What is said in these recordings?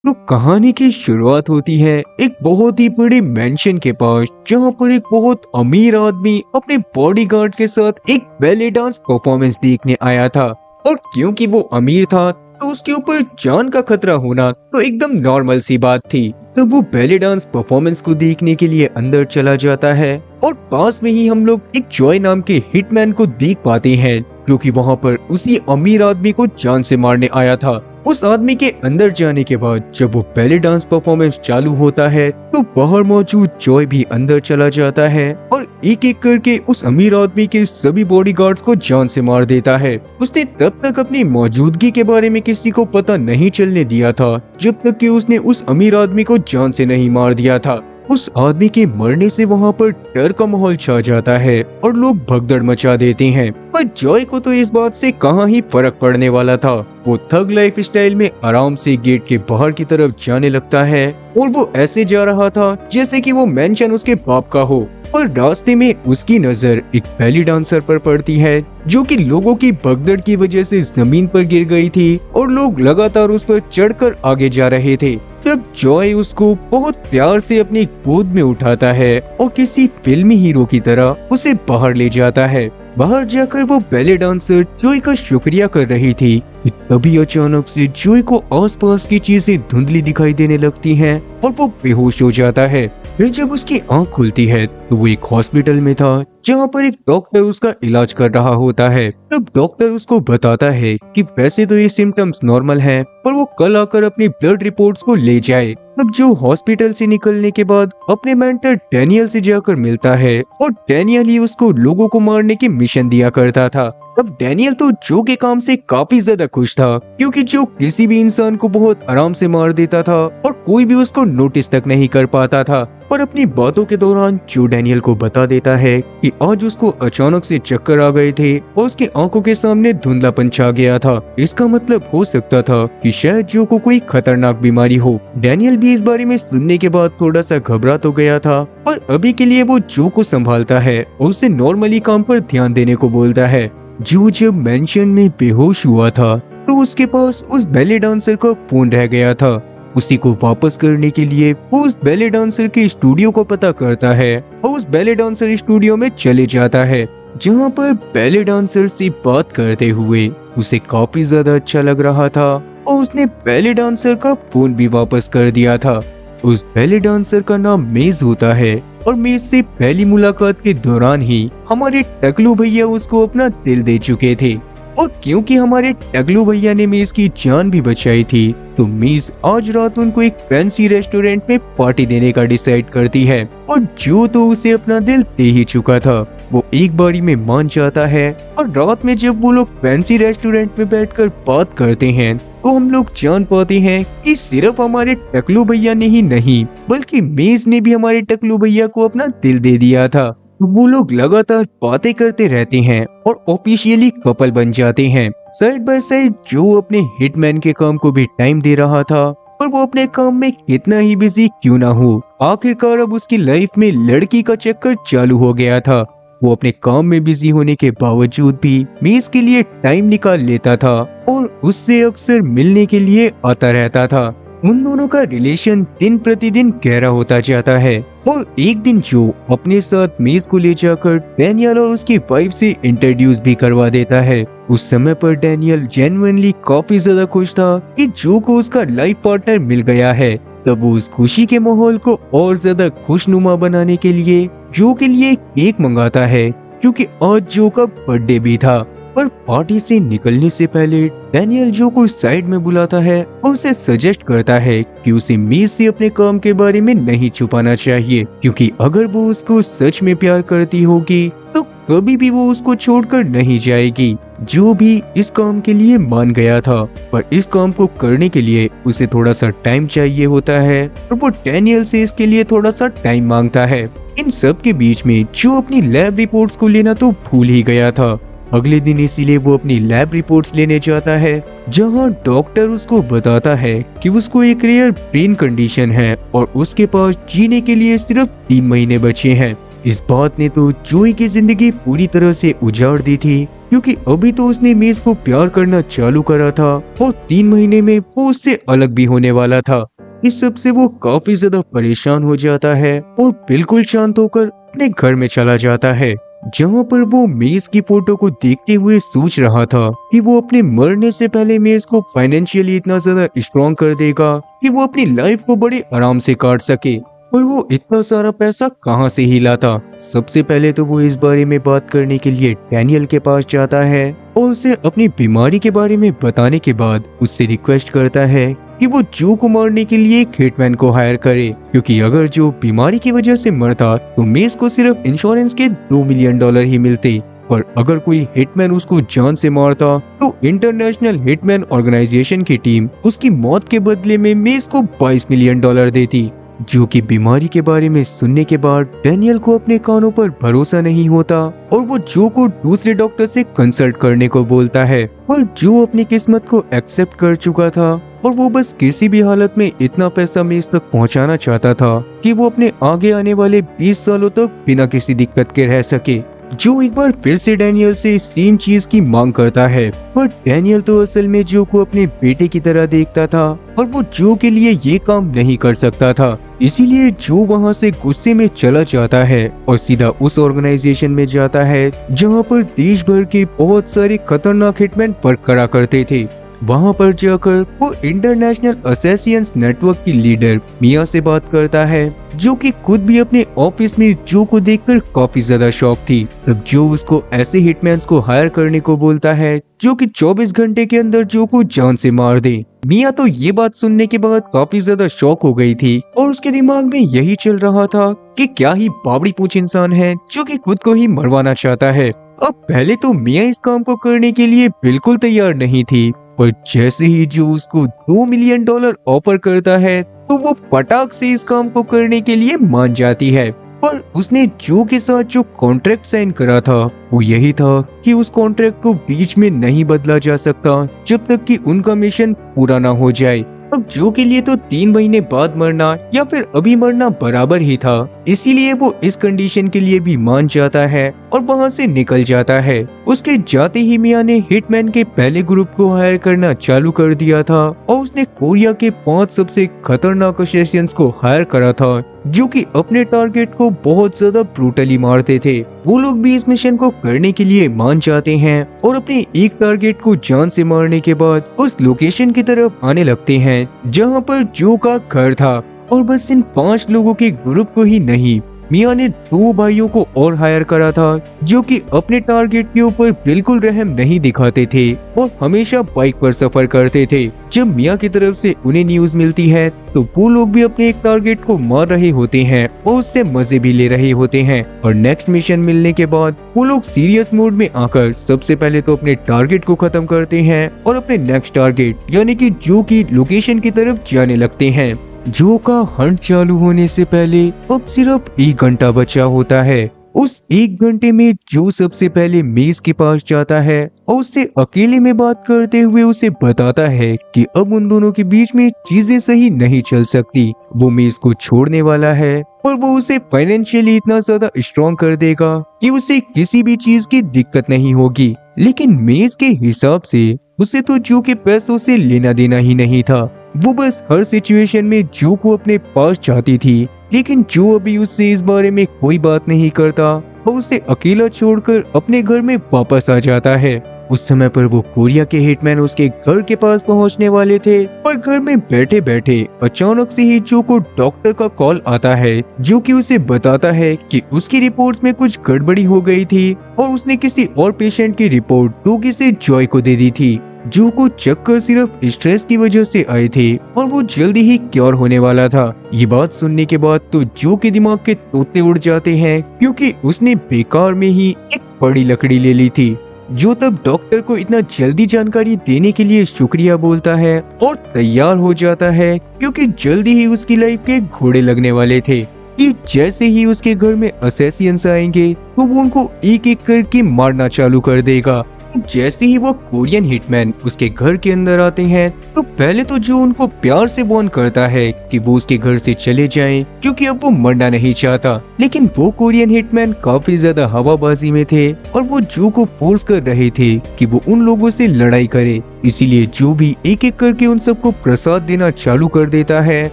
तो कहानी की शुरुआत होती है एक बहुत ही बड़े मेंशन के पास, जहाँ पर एक बहुत अमीर आदमी अपने बॉडीगार्ड के साथ एक बैले डांस परफॉर्मेंस देखने आया था। और क्योंकि वो अमीर था तो उसके ऊपर जान का खतरा होना तो एकदम नॉर्मल सी बात थी। तो वो बैले डांस परफॉर्मेंस को देखने के लिए अंदर चला जाता है और पास में ही हम लोग एक जॉय नाम के हिटमैन को देख पाते हैं, जो कि वहाँ पर उसी अमीर आदमी को जान से मारने आया था। उस आदमी के अंदर जाने के बाद जब वो बैले डांस परफॉर्मेंस चालू होता है तो बाहर मौजूद जॉय भी अंदर चला जाता है और एक एक करके उस अमीर आदमी के सभी बॉडीगार्ड्स को जान से मार देता है। उसने तब तक अपनी मौजूदगी के बारे में किसी को पता नहीं चलने दिया था जब तक कि उसने उस अमीर आदमी को जान से नहीं मार दिया था। उस आदमी के मरने से वहाँ पर डर का माहौल छा जाता है और लोग भगदड़ मचा देते हैं। पर जॉय को तो इस बात से कहाँ ही फर्क पड़ने वाला था। वो थग लाइफ स्टाइल में आराम से गेट के बाहर की तरफ जाने लगता है और वो ऐसे जा रहा था जैसे कि वो मेंशन उसके बाप का हो। पर रास्ते में उसकी नजर एक बैली डांसर पर पड़ती है जो कि लोगों की भगदड़ की वजह से जमीन पर गिर गई थी और लोग लगातार उस पर चढ़कर आगे जा रहे थे। तब जॉय उसको बहुत प्यार से अपनी गोद में उठाता है और किसी फिल्मी हीरो की तरह उसे बाहर ले जाता है। बाहर जाकर वो बैले डांसर जॉय का शुक्रिया कर रही थी कि तभी अचानक से जॉय को आसपास की चीजें धुंधली दिखाई देने लगती हैं और वो बेहोश हो जाता है। फिर जब उसकी आंख खुलती है तो वो एक हॉस्पिटल में था जहाँ पर एक डॉक्टर उसका इलाज कर रहा होता है। तब डॉक्टर उसको बताता है कि वैसे तो ये सिम्टम्स नॉर्मल हैं, पर वो कल आकर अपनी ब्लड रिपोर्ट्स को ले जाए। तब जो हॉस्पिटल से निकलने के बाद अपने मेंटर डैनियल से जाकर मिलता है और डैनियल ही उसको लोगों को मारने की मिशन दिया करता था। अब डैनियल तो जो के काम से काफी ज्यादा खुश था, क्योंकि जो किसी भी इंसान को बहुत आराम से मार देता था और कोई भी उसको नोटिस तक नहीं कर पाता था। पर अपनी बातों के दौरान जो डैनियल को बता देता है कि आज उसको अचानक से चक्कर आ गए थे और उसकी आंखों के सामने धुंधलापन छा गया था। इसका मतलब हो सकता था कि शायद जो को कोई खतरनाक बीमारी हो। डैनियल भी इस बारे में सुनने के बाद थोड़ा सा घबरा तो गया था, पर अभी के लिए वो जो को संभालता है और उसे नॉर्मली काम पर ध्यान देने को बोलता है। जो जब मेंशन में बेहोश हुआ था तो उसके पास उस बैले डांसर का फोन रह गया था। उसी को वापस करने के लिए वो उस बैले डांसर के स्टूडियो को पता करता है और उस बैले डांसर स्टूडियो में चले जाता है, जहाँ पर बैले डांसर से बात करते हुए उसे काफी ज्यादा अच्छा लग रहा था और उसने बैले डांसर का फोन भी वापस कर दिया था। उस बैले डांसर का नाम मेज होता है और मेज से पहली मुलाकात के दौरान ही हमारे टकलू भैया उसको अपना दिल दे चुके थे। और क्योंकि हमारे टकलू भैया ने मेज की जान भी बचाई थी तो मेज आज रात उनको एक फैंसी रेस्टोरेंट में पार्टी देने का डिसाइड करती है। और जो तो उसे अपना दिल दे ही चुका था वो एक बारी में मान जाता है। और रात में जब वो लोग फैंसी रेस्टोरेंट में बैठकर बात करते हैं तो हम लोग जान पाते हैं कि सिर्फ हमारे टकलू भैया ने ही नहीं बल्कि मेज ने भी हमारे टकलू भैया को अपना दिल दे दिया था। वो लोग लगातार बातें करते रहते हैं और ऑफिशियली कपल बन जाते हैं। साइड बाय साइड जो अपने हिटमैन के काम को भी टाइम दे रहा था, पर वो अपने काम में कितना ही बिजी क्यों ना हो, आखिरकार अब उसकी लाइफ में लड़की का चक्कर चालू हो गया था। वो अपने काम में बिजी होने के बावजूद भी मेज के लिए टाइम निकाल लेता था और उससे अक्सर मिलने के लिए आता रहता था। उन दोनों का रिलेशन दिन प्रतिदिन गहरा होता जाता है और एक दिन जो अपने साथ मेज को ले जाकर डैनियल और उसकी वाइफ से इंट्रोड्यूस भी करवा देता है। उस समय पर डैनियल जेन्युइनली काफी ज्यादा खुश था कि जो को उसका लाइफ पार्टनर मिल गया है। तब वो उस खुशी के माहौल को और ज्यादा खुशनुमा बनाने के लिए जो के लिए केक मंगाता है, क्योंकि आज जो का बर्थडे भी था। पर पार्टी से निकलने से पहले डैनियल जो को साइड में बुलाता है और उसे सजेस्ट करता है कि उसे मेज से अपने काम के बारे में नहीं छुपाना चाहिए, क्योंकि अगर वो उसको सच में प्यार करती होगी तो कभी भी वो उसको छोड़कर नहीं जाएगी। जो भी इस काम के लिए मान गया था, पर इस काम को करने के लिए उसे थोड़ा सा टाइम चाहिए होता है और वो डैनियल से इसके लिए थोड़ा सा टाइम मांगता है। इन सब के बीच में जो अपनी लैब रिपोर्ट्स को लेना तो भूल ही गया था। अगले दिन इसीलिए वो अपनी लैब रिपोर्ट्स लेने जाता है, जहां डॉक्टर उसको बताता है कि उसको एक रेयर ब्रेन कंडीशन है और उसके पास जीने के लिए सिर्फ 3 महीने बचे हैं। इस बात ने तो जोई की जिंदगी पूरी तरह से उजाड़ दी थी, क्योंकि अभी तो उसने मेज को प्यार करना चालू करा था और 3 महीने में वो उससे अलग भी होने वाला था। इस सब से वो काफी ज्यादा परेशान हो जाता है और बिल्कुल शांत होकर अपने घर में चला जाता है, जहाँ पर वो मेस की फोटो को देखते हुए सोच रहा था कि वो अपने मरने से पहले मेस को फाइनेंशियली इतना ज्यादा स्ट्रॉन्ग कर देगा कि वो अपनी लाइफ को बड़े आराम से काट सके। पर वो इतना सारा पैसा कहाँ से ही लाता? सबसे पहले तो वो इस बारे में बात करने के लिए डैनियल के पास जाता है और उसे अपनी बीमारी के बारे में बताने के बाद उससे रिक्वेस्ट करता है कि वो जो को मारने के लिए एक हिटमैन को हायर करे, क्योंकि अगर जो बीमारी की वजह से मरता तो मेस को सिर्फ इंश्योरेंस के $2 मिलियन ही मिलते, पर अगर कोई हिटमैन उसको जान से मारता तो इंटरनेशनल हिटमैन ऑर्गेनाइजेशन की टीम उसकी मौत के बदले में मेस को $22 मिलियन देती। जो कि बीमारी के बारे में सुनने के बाद डैनियल को अपने कानों पर भरोसा नहीं होता और वो जो को दूसरे डॉक्टर से कंसल्ट करने को बोलता है, और जो अपनी किस्मत को एक्सेप्ट कर चुका था और वो बस किसी भी हालत में इतना पैसा मेस तक पहुंचाना चाहता था कि वो अपने आगे आने वाले 20 सालों तक बिना किसी दिक्कत के रह सके। जो एक बार फिर से डैनियल से सेम चीज की मांग करता है, पर डैनियल तो असल में जो को अपने बेटे की तरह देखता था और वो जो के लिए ये काम नहीं कर सकता था। इसीलिए जो वहाँ से गुस्से में चला जाता है और सीधा उस ऑर्गेनाइजेशन में जाता है जहाँ पर देश भर के बहुत सारे खतरनाक हिटमैन वर्क करा करते थे। वहाँ पर जाकर वो इंटरनेशनल असैसिन्स नेटवर्क की लीडर मिया से बात करता है, जो कि खुद भी अपने ऑफिस में जो को देखकर काफी ज्यादा शॉक थी। तब जो उसको ऐसे हिटमैन्स को हायर करने को बोलता है जो कि 24 घंटे के अंदर जो को जान से मार दे। मिया तो ये बात सुनने के बाद काफी ज्यादा शॉक हो गई थी और उसके दिमाग में यही चल रहा था कि क्या ही बाबड़ी पूंछ इंसान है जो कि खुद को ही मरवाना चाहता है। अब पहले तो मिया इस काम को करने के लिए बिल्कुल तैयार नहीं थी, पर जैसे ही जो उसको $2 मिलियन ऑफर करता है तो वो फटाक से इस काम को करने के लिए मान जाती है। पर उसने जो के साथ जो कॉन्ट्रैक्ट साइन करा था वो यही था कि उस कॉन्ट्रैक्ट को बीच में नहीं बदला जा सकता जब तक कि उनका मिशन पूरा ना हो जाए। अब जो के लिए तो 3 महीने बाद मरना या फिर अभी मरना बराबर ही था, इसीलिए वो इस कंडीशन के लिए भी मान जाता है और वहाँ से निकल जाता है। उसके जाते ही मिया ने हिटमैन के पहले ग्रुप को हायर करना चालू कर दिया था और उसने कोरिया के 5 सबसे खतरनाक असैसिन्स को हायर करा था जो कि अपने टारगेट को बहुत ज्यादा ब्रूटली मारते थे। वो लोग भी इस मिशन को करने के लिए मान जाते हैं और अपने एक टारगेट को जान से मारने के बाद उस लोकेशन की तरफ आने लगते हैं जहां पर जो का घर था। और बस इन 5 लोगों के ग्रुप को ही नहीं, मिया ने 2 भाइयों को और हायर करा था जो कि अपने टारगेट के ऊपर बिल्कुल रहम नहीं दिखाते थे और हमेशा बाइक पर सफर करते थे। जब मिया की तरफ से उन्हें न्यूज मिलती है तो वो लोग भी अपने एक टारगेट को मार रहे होते हैं और उससे मजे भी ले रहे होते हैं। और नेक्स्ट मिशन मिलने के बाद वो लोग सीरियस मोड में आकर सबसे पहले तो अपने टारगेट को खत्म करते हैं और अपने नेक्स्ट टारगेट यानी कि जो की लोकेशन की तरफ जाने लगते हैं। जो का हंट चालू होने से पहले अब सिर्फ 1 घंटा बचा होता है। उस 1 घंटे में जो सबसे पहले मेस के पास जाता है और उससे अकेले में बात करते हुए उसे बताता है कि अब उन दोनों के बीच में चीजें सही नहीं चल सकती। वो मेस को छोड़ने वाला है और वो उसे फाइनेंशियली इतना ज्यादा स्ट्रॉन्ग कर देगा कि उसे किसी भी चीज की दिक्कत नहीं होगी। लेकिन मेस के हिसाब से उसे तो जो के पैसों से लेना देना ही नहीं था। वो बस हर सिचुएशन में जो को अपने पास चाहती थी, लेकिन जो अभी उससे इस बारे में कोई बात नहीं करता और उसे अकेला छोड़कर अपने घर में वापस आ जाता है। उस समय पर वो कोरिया के हिटमैन उसके घर के पास पहुंचने वाले थे, पर घर में बैठे बैठे अचानक से ही जो को डॉक्टर का कॉल आता है जो कि उसे बताता है कि उसकी रिपोर्ट्स में कुछ गड़बड़ी हो गई थी और उसने किसी और पेशेंट की रिपोर्ट डोगी से जॉय को दे दी थी। जो को चक्कर सिर्फ स्ट्रेस की वजह से आए थे और वो जल्दी ही क्योर होने वाला था। ये बात सुनने के बाद तो जो के दिमाग के तोते उड़ जाते हैं, क्योंकि उसने बेकार में ही एक बड़ी लकड़ी ले ली थी। जो तब डॉक्टर को इतना जल्दी जानकारी देने के लिए शुक्रिया बोलता है और तैयार हो जाता है, क्योंकि जल्दी ही उसकी लाइफ के घोड़े लगने वाले थे कि जैसे ही उसके घर में असैसिन्स आएंगे तो वो उनको एक एक करके मारना चालू कर देगा। जैसे ही वो कोरियन हिटमैन उसके घर के अंदर आते हैं तो पहले तो जो उनको प्यार से वार्न करता है कि वो उसके घर से चले जाएं, क्योंकि अब वो मरना नहीं चाहता। लेकिन वो कोरियन हिटमैन काफी ज्यादा हवाबाजी में थे और वो जो को फोर्स कर रहे थे कि वो उन लोगों से लड़ाई करे। इसीलिए जो भी एक एक करके उन सबको प्रसाद देना चालू कर देता है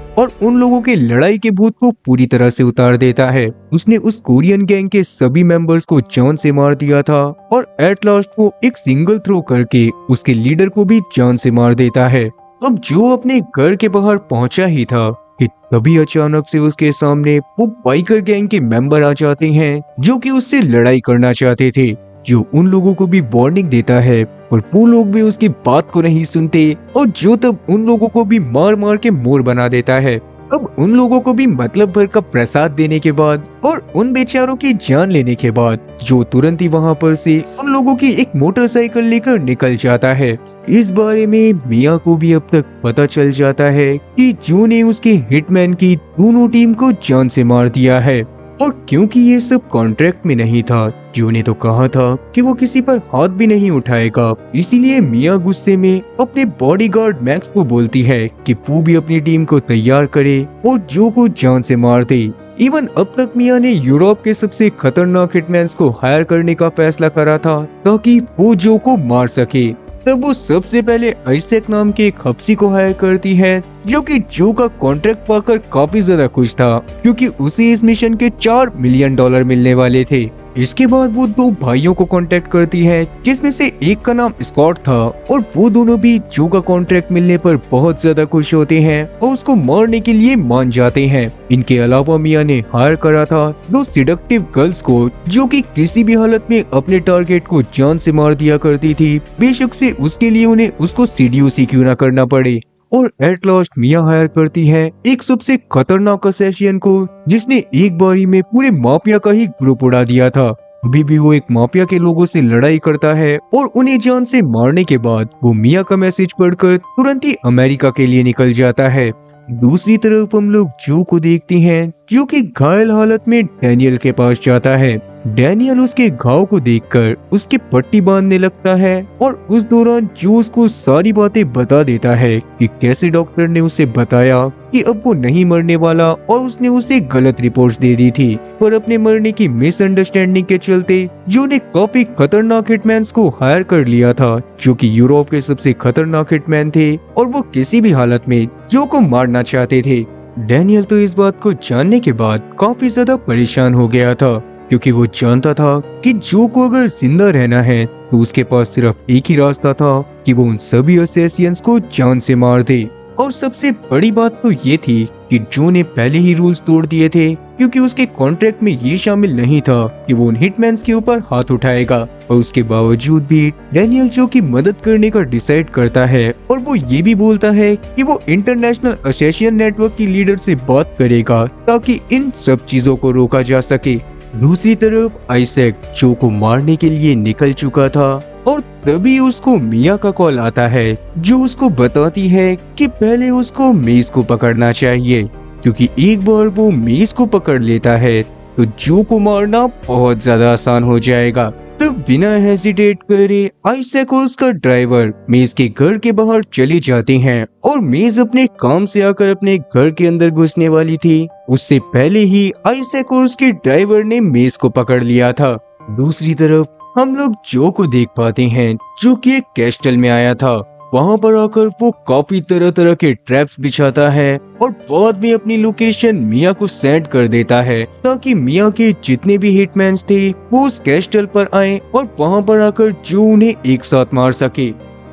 और उन लोगों के लड़ाई के भूत को पूरी तरह से उतार देता है। उसने उस कोरियन गैंग के सभी मेंबर्स को जान से मार दिया था और एट लास्ट वो एक सिंगल थ्रो करके उसके लीडर को भी जान से मार देता है। अब जो अपने घर के बाहर पहुंचा ही था कि तभी अचानक से उसके सामने वो बाइकर गैंग के मेंबर आ जाते हैं जो कि उससे लड़ाई करना चाहते थे, जो उन लोगों को भी वार्निंग देता है और वो लोग भी उसकी बात को नहीं सुनते और जो तब उन लोगों को भी मार मार के मोर बना देता है। अब उन लोगों को भी मतलब भर का प्रसाद देने के बाद और उन बेचारों की जान लेने के बाद जो तुरंत ही वहां पर से उन लोगों की एक मोटरसाइकिल लेकर निकल जाता है। इस बारे में मिया को भी अब तक पता चल जाता है कि जो ने उसके हिटमैन की दोनों टीम को जान से मार दिया है, और क्योंकि ये सब कॉन्ट्रैक्ट में नहीं था, जो ने तो कहा था कि वो किसी पर हाथ भी नहीं उठाएगा, इसीलिए मिया गुस्से में अपने बॉडीगार्ड मैक्स को बोलती है कि वो भी अपनी टीम को तैयार करे और जो को जान से मार दे। इवन अब तक मिया ने यूरोप के सबसे खतरनाक हिटमैन्स को हायर करने का फैसला करा था ताकि वो जो को मार सके। तब वो सबसे पहले आइसेक नाम के एक हफ्सी को हायर करती है जो कि जो का कॉन्ट्रैक्ट पाकर काफी ज्यादा खुश था क्योंकि उसे इस मिशन के $4 मिलियन मिलने वाले थे। इसके बाद वो दो भाइयों को कांटेक्ट करती है जिसमें से एक का नाम स्कॉट था और वो दोनों भी जो का कॉन्ट्रैक्ट मिलने पर बहुत ज्यादा खुश होते हैं और उसको मारने के लिए मान जाते हैं। इनके अलावा मिया ने हायर करा था दो सिडक्टिव गर्ल्स को जो कि किसी भी हालत में अपने टारगेट को जान से मार दिया करती थी, बेशक से उसके लिए उन्हें उसको सीडीओसी क्यों ना करना पड़े। और एट लास्ट मिया हायर करती है एक सबसे खतरनाक असैसिन को जिसने एक बारी में पूरे माफिया का ही ग्रुप उड़ा दिया था। अभी भी वो एक माफिया के लोगों से लड़ाई करता है और उन्हें जान से मारने के बाद वो मिया का मैसेज पढ़कर तुरंत ही अमेरिका के लिए निकल जाता है। दूसरी तरफ हम लोग जो को देखते हैं जो कि घायल हालत में डैनियल के पास जाता है। डैनियल उसके घाव को देखकर उसकी पट्टी बांधने लगता है और उस दौरान जो उसको सारी बातें बता देता है कि कैसे डॉक्टर ने उसे बताया कि अब वो नहीं मरने वाला और उसने उसे गलत रिपोर्ट्स दे दी थी, पर अपने मरने की मिसअंडरस्टैंडिंग के चलते जो ने काफी खतरनाक हिटमैन्स को हायर कर लिया था जो कि यूरोप के सबसे खतरनाक हिटमैन थे और वो किसी भी हालत में जो को मारना चाहते थे। डैनियल तो इस बात को जानने के बाद काफी ज्यादा परेशान हो गया था क्योंकि वो जानता था कि जो को अगर जिंदा रहना है तो उसके पास सिर्फ एक ही रास्ता था कि वो उन सभी असैसियंस को जान से मार दे। और सबसे बड़ी बात तो ये थी कि जो ने पहले ही रूल्स तोड़ दिए थे क्योंकि उसके कॉन्ट्रैक्ट में ये शामिल नहीं था कि वो उन हिटमैन्स के ऊपर हाथ उठाएगा, और उसके बावजूद भी डैनियल जो की मदद करने का डिसाइड करता है और वो ये भी बोलता है कि वो इंटरनेशनल असैसिन नेटवर्क की लीडर से बात करेगा ताकि इन सब चीजों को रोका जा सके। दूसरी तरफ आइसेक जो को मारने के लिए निकल चुका था और तभी उसको मिया का कॉल आता है जो उसको बताती है कि पहले उसको मेज को पकड़ना चाहिए क्योंकि एक बार वो मेज को पकड़ लेता है तो जो को मारना बहुत ज्यादा आसान हो जाएगा। तो बिना हेजिटेट करे आइसेक और उसका ड्राइवर मेज के घर के बाहर चले जाते हैं और मेज अपने काम से आकर अपने घर के अंदर घुसने वाली थी उससे पहले ही आइसेक और उसके ड्राइवर ने मेज को पकड़ लिया था। दूसरी तरफ हम लोग जो को देख पाते हैं जो कि एक कैस्टल में आया था। वहां पर आकर वो काफी तरह तरह के ट्रैप्स बिछाता है और बाद में अपनी लोकेशन मिया को सेंड कर देता है ताकि मिया के जितने भी हिटमैन्स थे वो उस कैस्टल पर आए और वहां पर आकर जो उन्हें एक साथ मार सके।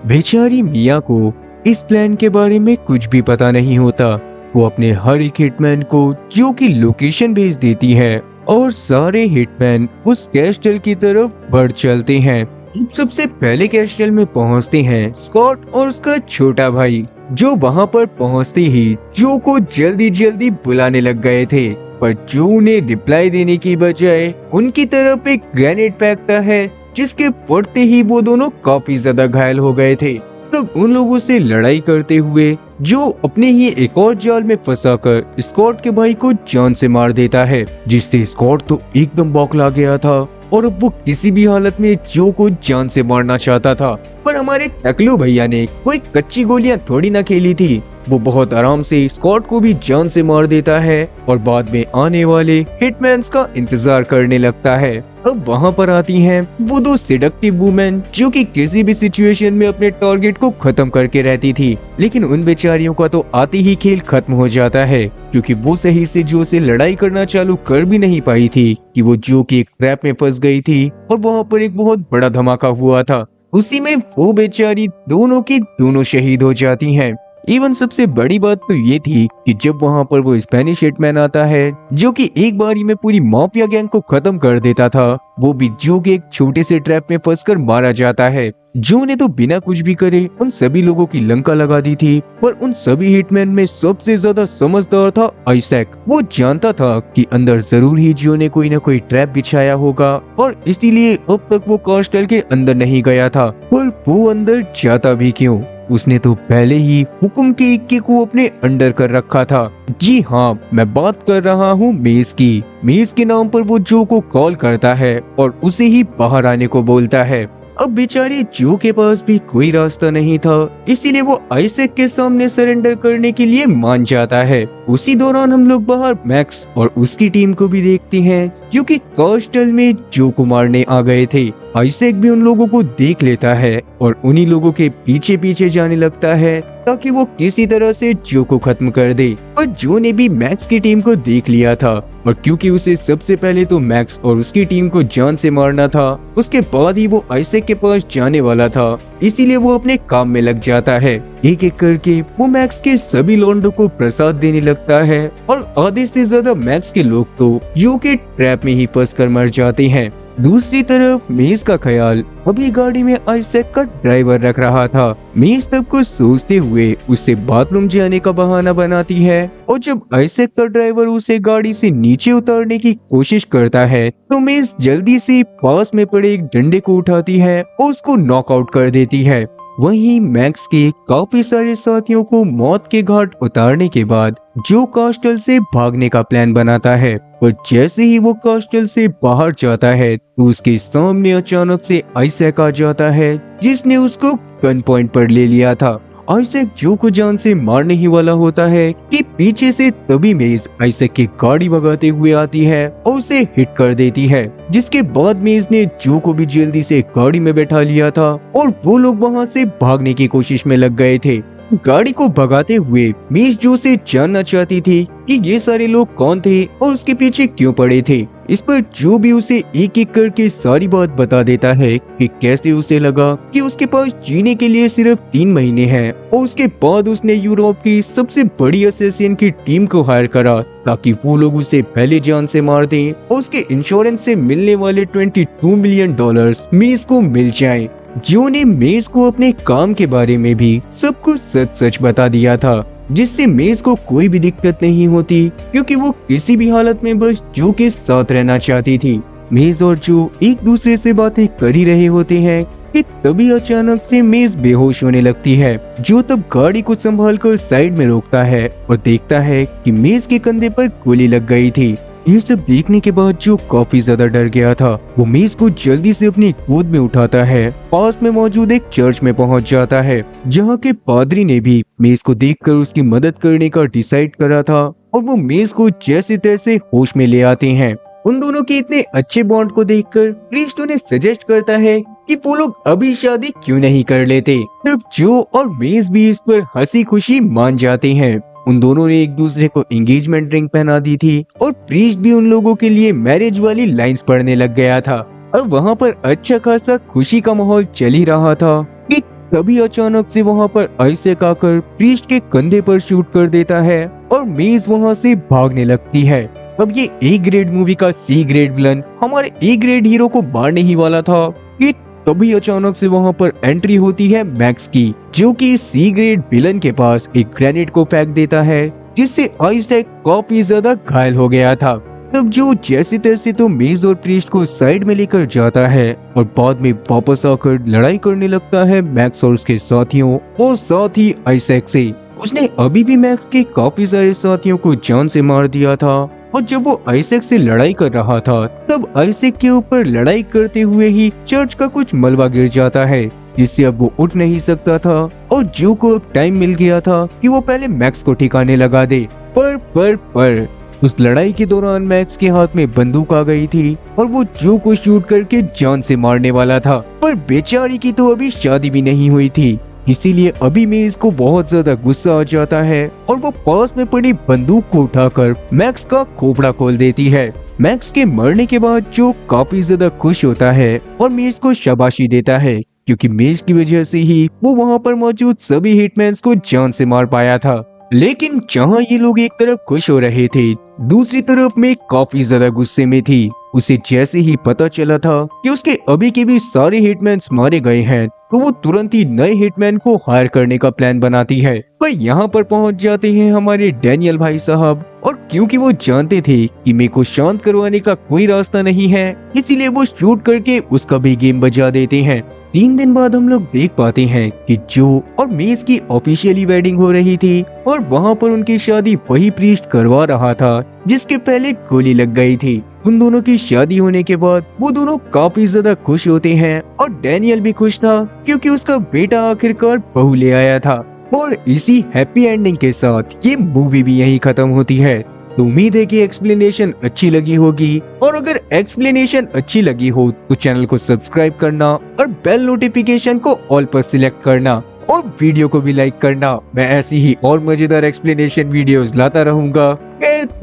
बेचारी मिया को इस प्लान के बारे में कुछ भी पता नहीं होता। वो अपने हर एक हिटमैन को जो की लोकेशन भेज देती है और सारे हिटमैन उस कैस्टल की तरफ बढ़ चलते हैं। सबसे पहले कैस्टल में पहुंचते हैं स्कॉट और उसका छोटा भाई जो वहां पर पहुंचते ही जो को जल्दी जल्दी बुलाने लग गए थे, पर जो उन्हें रिप्लाई देने की बजाय उनकी तरफ एक ग्रेनेड फेंकता है जिसके पड़ते ही वो दोनों काफी ज्यादा घायल हो गए थे। तब उन लोगों से लड़ाई करते हुए जो अपने ही एक और जाल में फंसाकर स्कॉट के भाई को जान से मार देता है जिससे स्कॉट तो एकदम बौखला गया था और अब वो किसी भी हालत में जो को जान से मारना चाहता था। पर हमारे टकलू भैया ने कोई कच्ची गोलियां थोड़ी ना खेली थी। वो बहुत आराम से स्कॉट को भी जान से मार देता है और बाद में आने वाले हिटमैन्स का इंतजार करने लगता है। अब वहाँ पर आती हैं वो दो सिडक्टिव वुमेन जो कि किसी भी सिचुएशन में अपने टारगेट को खत्म करके रहती थी, लेकिन उन बेचारियों का तो आते ही खेल खत्म हो जाता है क्योंकि वो सही से जो से लड़ाई करना चालू कर भी नहीं पाई थी कि वो जो की एक ट्रैप में फंस गई थी और वहाँ पर एक बहुत बड़ा धमाका हुआ था। उसी में वो बेचारी दोनों की दोनों शहीद हो जाती हैं। इवन सबसे बड़ी बात तो ये थी कि जब वहाँ पर वो स्पेनिश हिटमैन आता है जो कि एक बारी में पूरी माफिया गैंग को खत्म कर देता था, वो भी जो के एक छोटे से ट्रैप में फंसकर मारा जाता है। जो ने तो बिना कुछ भी करे उन सभी लोगों की लंका लगा दी थी, पर उन सभी हिटमैन में सबसे ज्यादा समझदार था आइजैक। वो जानता था कि अंदर जरूर ही जो ने कोई ना कोई ट्रैप बिछाया होगा और इसीलिए अब तक वो कास्टल के अंदर नहीं गया था। पर वो अंदर जाता भी क्यों, उसने तो पहले ही हुक्म के इक्के को अपने अंडर कर रखा था। जी हाँ, मैं बात कर रहा हूँ मेज की। मेज के नाम पर वो जो को कॉल करता है और उसे ही बाहर आने को बोलता है। अब बेचारे जो के पास भी कोई रास्ता नहीं था, इसीलिए वो आइजैक के सामने सरेंडर करने के लिए मान जाता है। उसी दौरान हम लोग बाहर मैक्स और उसकी टीम को भी देखते हैं जो कि कास्टल में जो को मारने आ गए थे। आइजैक भी उन लोगों को देख लेता है और उन्हीं लोगों के पीछे पीछे जाने लगता है ताकि वो किसी तरह से जो को खत्म कर दे। पर जो ने भी मैक्स की टीम को देख लिया था और क्योंकि उसे सबसे पहले तो मैक्स और उसकी टीम को जान से मारना था, उसके बाद ही वो आइजैक के पास जाने वाला था, इसीलिए वो अपने काम में लग जाता है। एक एक करके वो मैक्स के सभी लौंडों को प्रसाद देने लगता है और आधे से ज्यादा मैक्स के लोग तो जो के ट्रैप में ही फंस कर मर जाते हैं। दूसरी तरफ मेज का ख्याल अभी गाड़ी में आइजैक का ड्राइवर रख रहा था। मेज तब कुछ सोचते हुए उससे बाथरूम जाने का बहाना बनाती है और जब आइजैक का ड्राइवर उसे गाड़ी से नीचे उतारने की कोशिश करता है तो मेज जल्दी से पास में पड़े एक डंडे को उठाती है और उसको नॉकआउट कर देती है। वहीं मैक्स के काफी सारे साथियों को मौत के घाट उतारने के बाद जो कास्टल से भागने का प्लान बनाता है, पर जैसे ही वो कास्टल से बाहर जाता है तो उसके सामने अचानक से आइजैक आ जाता है जिसने उसको गन पॉइंट पर ले लिया था। आइजैक जो को जान से मारने ही वाला होता है कि पीछे से तभी मेज आइजैक की गाड़ी भगाते हुए आती है और उसे हिट कर देती है, जिसके बाद मेज ने जो को भी जल्दी से गाड़ी में बैठा लिया था और वो लोग वहाँ से भागने की कोशिश में लग गए थे। गाड़ी को भगाते हुए मेज जो से जानना चाहती थी कि ये सारे लोग कौन थे और उसके पीछे क्यों पड़े थे। इस पर जो भी उसे एक एक करके सारी बात बता देता है कि कैसे उसे लगा कि उसके पास जीने के लिए सिर्फ 3 महीने हैं और उसके बाद उसने यूरोप की सबसे बड़ी असैसिन की टीम को हायर करा ताकि वो लोग उसे पहले जान से मार दें और उसके इंश्योरेंस से मिलने वाले $22 मिलियन मेज को मिल जाएं। जो ने मेज को अपने काम के बारे में भी सब कुछ सच सच बता दिया था, जिससे मेज को कोई भी दिक्कत नहीं होती क्योंकि वो किसी भी हालत में बस जो के साथ रहना चाहती थी। मेज और जो एक दूसरे से बातें कर ही रहे होते हैं कि तभी अचानक से मेज बेहोश होने लगती है। जो तब गाड़ी को संभालकर साइड में रोकता है और देखता है कि मेज के कंधे पर गोली लग गई थी। ये सब देखने के बाद जो काफी ज्यादा डर गया था, वो मेज को जल्दी से अपनी गोद में उठाता है, पास में मौजूद एक चर्च में पहुंच जाता है जहां के पादरी ने भी मेज को देखकर उसकी मदद करने का डिसाइड करा था और वो मेज को जैसे तैसे होश में ले आते हैं। उन दोनों के इतने अच्छे बॉन्ड को देखकर प्रीस्ट उन्हें सजेस्ट करता है कि वो लोग अभी शादी क्यों नहीं कर लेते। तब जो और मेज भी इस पर हंसी खुशी मान जाते हैं। उन दोनों ने एक दूसरे को एंगेजमेंट रिंग पहना दी थी और प्रीस्ट भी उन लोगों के लिए मैरिज वाली लाइंस पढ़ने लग गया था। अब वहाँ पर अच्छा खासा खुशी का माहौल चल ही रहा था कि तभी अचानक से वहाँ पर आइजैक आकर प्रीस्ट के कंधे पर शूट कर देता है और मेज वहाँ से भागने लगती है। अब ये ए ग्रेड मूवी का सी ग्रेड विलन हमारे ए ग्रेड हीरो को मारने ही वाला था कि तभी अचानक से वहाँ पर एंट्री होती है मैक्स की, जो कि सी ग्रेड विलन के पास एक ग्रेनेड को फेंक देता है जिससे आइजैक काफी ज्यादा घायल हो गया था। तब जो जैसे तैसे तो मेज और प्रीस्ट को साइड में लेकर जाता है और बाद में वापस आकर लड़ाई करने लगता है मैक्स और उसके साथियों और साथ ही आइजैक से। उसने अभी भी मैक्स के काफी सारे साथियों को जान से मार दिया था और जब वो आइजैक से लड़ाई कर रहा था तब आइजैक के ऊपर लड़ाई करते हुए ही चर्च का कुछ मलबा गिर जाता है, जिससे अब वो उठ नहीं सकता था और जो को अब टाइम मिल गया था कि वो पहले मैक्स को ठिकाने लगा दे। पर उस लड़ाई के दौरान मैक्स के हाथ में बंदूक आ गई थी और वो जो को शूट करके जान से मारने वाला था, पर बेचारी की तो अभी शादी भी नहीं हुई थी। इसीलिए अभी मेज को बहुत ज्यादा गुस्सा आ जाता है और वो पास में पड़ी बंदूक को उठाकर मैक्स का खोपड़ा खोल देती है। मैक्स के मरने के बाद जो काफी ज्यादा खुश होता है और मेज को शाबाशी देता है, क्योंकि मेज की वजह से ही वो वहाँ पर मौजूद सभी हिटमैन्स को जान से मार पाया था। लेकिन जहाँ ये लोग एक तरफ खुश हो रहे थे, दूसरी तरफ में काफी ज्यादा गुस्से में थी। उसे जैसे ही पता चला था कि उसके अभी के भी सारे हिटमैन्स मारे गए हैं, तो वो तुरंत ही नए हिटमैन को हायर करने का प्लान बनाती है। पर यहाँ पर पहुँच जाते हैं हमारे डैनियल भाई साहब, और क्योंकि वो जानते थे कि मेरे को शांत करवाने का कोई रास्ता नहीं है, इसीलिए वो शूट करके उसका भी गेम बजा देते हैं। 3 दिन बाद हम लोग देख पाते हैं कि जो और मेज की ऑफिशियली वेडिंग हो रही थी और वहाँ पर उनकी शादी वही प्रीस्ट करवा रहा था जिसके पहले गोली लग गई थी। उन दोनों की शादी होने के बाद वो दोनों काफी ज्यादा खुश होते हैं और डैनियल भी खुश था क्योंकि उसका बेटा आखिरकार बहू ले आया था। और इसी हैप्पी एंडिंग के साथ ये मूवी भी यहीं खत्म होती है। तो उम्मीद है कि एक्सप्लेनेशन अच्छी लगी होगी, और अगर एक्सप्लेनेशन अच्छी लगी हो तो चैनल को सब्सक्राइब करना और बेल नोटिफिकेशन को ऑल पर सिलेक्ट करना और वीडियो को भी लाइक करना। मैं ऐसी ही और मजेदार एक्सप्लेनेशन वीडियोस लाता रहूंगा।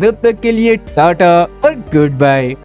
तब तक के लिए टाटा और गुड बाय।